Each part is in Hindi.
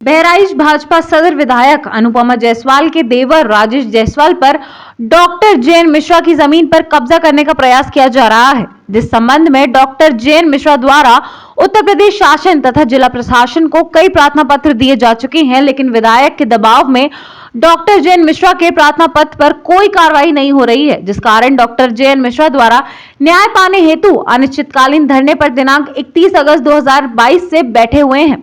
बहराइच भाजपा सदर विधायक अनुपमा जायसवाल के देवर राजेश जायसवाल पर डॉक्टर जे.एन. मिश्रा की जमीन पर कब्जा करने का प्रयास किया जा रहा है, जिस संबंध में डॉक्टर जे.एन. मिश्रा द्वारा उत्तर प्रदेश शासन तथा जिला प्रशासन को कई प्रार्थना पत्र दिए जा चुके हैं, लेकिन विधायक के दबाव में डॉक्टर जे.एन. मिश्रा के प्रार्थना पत्र पर कोई कार्रवाई नहीं हो रही है, जिस कारण डॉक्टर जे.एन. मिश्रा द्वारा न्याय पाने हेतु अनिश्चितकालीन धरने पर दिनांक 31 अगस्त 2022 से बैठे हुए हैं।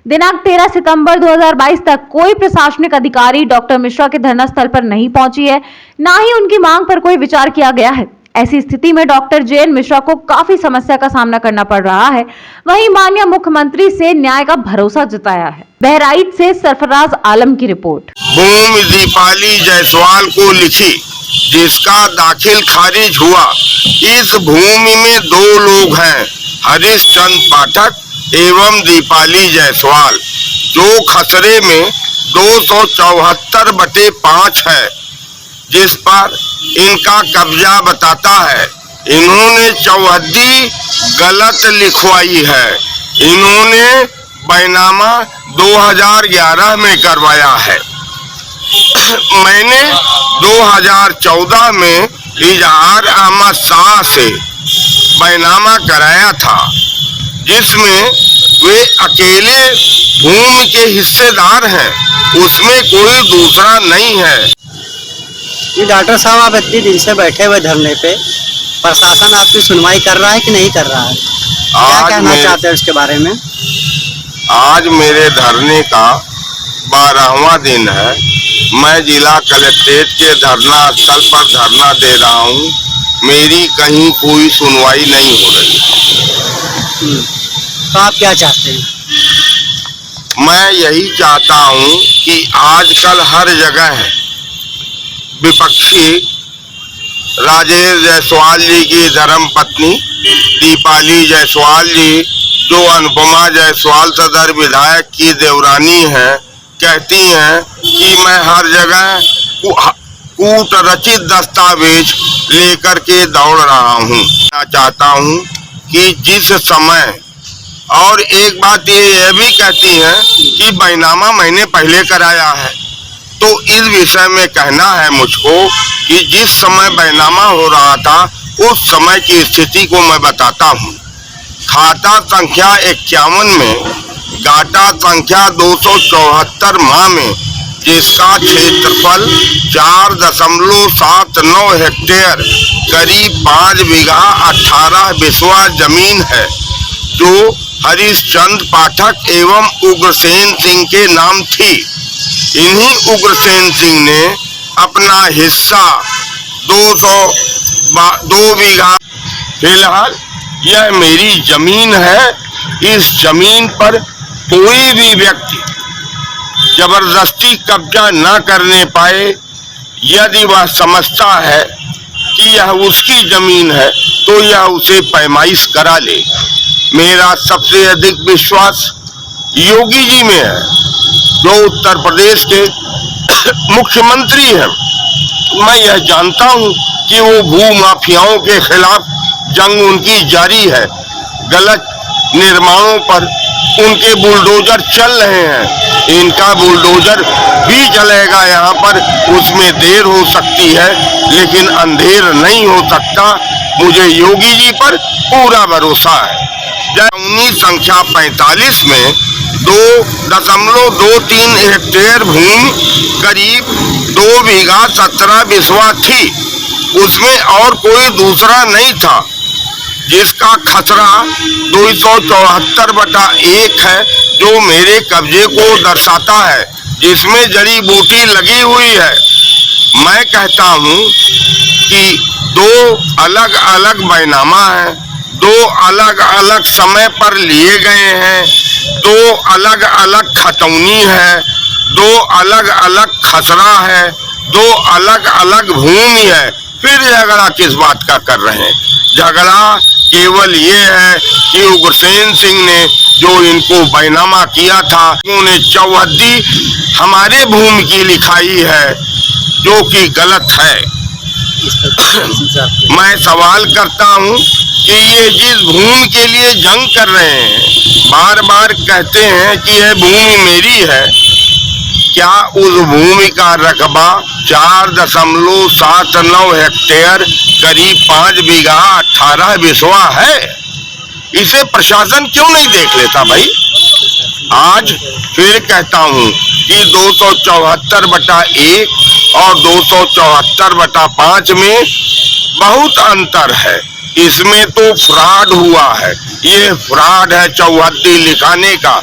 दिनांक 13 सितंबर 2022 तक कोई प्रशासनिक अधिकारी डॉक्टर मिश्रा के धरना स्थल पर नहीं पहुंची है, ना ही उनकी मांग पर कोई विचार किया गया है। ऐसी स्थिति में डॉक्टर जे.एन. मिश्रा को काफी समस्या का सामना करना पड़ रहा है। वहीं माननीय मुख्यमंत्री से न्याय का भरोसा जताया है। बहराइच से सरफराज आलम की रिपोर्ट। भूमि दीपाली जायसवाल को लिखी, जिसका दाखिल खारिज हुआ। इस भूमि में दो लोग हैं, हरीशचंद पाठक एवं दीपाली जायसवाल, जो खसरे में 274/5 है, जिस पर इनका कब्जा बताता है। इन्होंने चौहद्दी गलत लिखवाई है। इन्होंने बैनामा 2011 में करवाया है। मैंने 2014 में इजहार अहमद शाह से बैनामा कराया था, जिसमें वे अकेले भूमि के हिस्सेदार हैं, उसमें कोई दूसरा नहीं है। ये डॉक्टर साहब, आप इतनी दिन से बैठे हुए धरने पे, प्रशासन आपकी सुनवाई कर रहा है कि नहीं कर रहा है? क्या कहना चाहते हैं उसके बारे में? आज मेरे धरने का 12वां दिन है। मैं जिला कलेक्ट्रेट के धरना स्थल पर धरना दे रहा हूँ। मेरी कहीं कोई सुनवाई नहीं हो रही। तो आप क्या चाहते हैं? मैं यही चाहता हूँ कि आजकल हर जगह विपक्षी राजेश जायसवाल जी की धर्मपत्नी दीपाली जायसवाल जी, जो अनुपमा जायसवाल सदर विधायक की देवरानी है, कहती हैं कि मैं हर जगह कूट रचित दस्तावेज लेकर के दौड़ रहा हूँ। मैं चाहता हूँ कि जिस समय, और एक बात ये भी कहती हैं कि बैनामा मैंने पहले कराया है, तो इस विषय में कहना है मुझको कि जिस समय बैनामा हो रहा था उस समय की स्थिति को मैं बताता हूँ। खाता संख्या 51 में गाटा संख्या 274 माह में, जिसका क्षेत्रफल 4.79 हेक्टेयर करीब 5 बीघा 18 बिस्वा जमीन है, जो हरीशचंद पाठक एवं उग्रसेन सिंह के नाम थी। इन्हीं उग्रसेन सिंह ने अपना हिस्सा 2 बीघा, फिलहाल यह मेरी जमीन है। इस जमीन पर कोई भी व्यक्ति जबरदस्ती कब्जा न करने पाए। यदि वह समझता है कि यह उसकी जमीन है, तो यह उसे पैमाइश करा ले। मेरा सबसे अधिक विश्वास योगी जी में है, जो उत्तर प्रदेश के मुख्यमंत्री हैं। मैं यह जानता हूं कि वो भू माफियाओं के खिलाफ जंग उनकी जारी है। गलत निर्माणों पर उनके बुलडोजर चल रहे हैं। इनका बुलडोजर भी चलेगा यहाँ पर, उसमें देर हो सकती है लेकिन अंधेर नहीं हो सकता। मुझे योगी जी पर पूरा भरोसा है। जमुनी संख्या 45 में 2.23 हेक्टेयर भूमि करीब 2 बीघा 17 बिस्वा थी, उसमें और कोई दूसरा नहीं था, जिसका खसरा 274/1 है, जो मेरे कब्जे को दर्शाता है, जिसमें जड़ी बूटी लगी हुई है। मैं कहता हूँ कि 2 अलग अलग बैनामा हैं, 2 अलग अलग समय पर लिए गए हैं, 2 अलग अलग खतौनी है, 2 अलग अलग खसरा है, 2 अलग अलग भूमि है। फिर झगड़ा किस बात का कर रहे हैं? झगड़ा केवल ये है कि उग्रसेन सिंह ने जो इनको बैनामा किया था, उन्होंने चौहद्दी हमारे भूमि की लिखाई है, जो कि गलत है। मैं सवाल करता हूँ कि ये जिस भूमि के लिए जंग कर रहे हैं, बार बार कहते हैं कि यह भूमि मेरी है, क्या उस भूमि का रकबा 4.79 हेक्टेयर करीब 5 बीघा 18 बिस्वा है? इसे प्रशासन क्यों नहीं देख लेता भाई? आज फिर कहता हूँ कि 274/1 और 274/5 में बहुत अंतर है। इसमें तो फ्रॉड हुआ है, ये फ्रॉड है चौहद्दी लिखाने का।